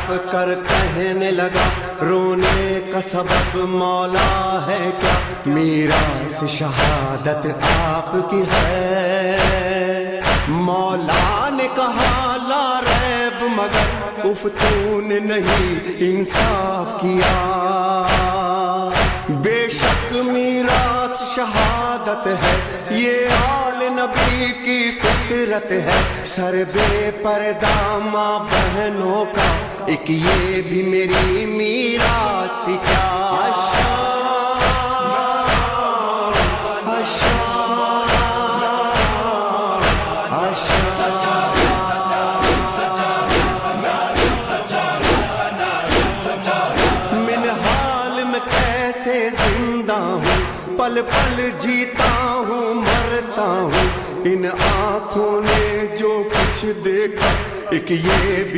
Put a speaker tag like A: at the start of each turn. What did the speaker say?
A: तड़प कर कहने लगा, रोने का सबब मौला है क्या, मीरास शहादत आपकी है। मौला ने कहा ला रैब मगर उफ तूने नहीं इंसाफ किया, बेशक मीरास शहादत है, ये आल नबी की फितरत है। सर बे पर्दा माँ बहनों का एक ये भी मेरी मीरास थी क्या। मिनहाल में कैसे जिंदा हूँ, पल पल जीता हूँ मरता हूँ, इन आँखों ने जो कुछ देखा एक ये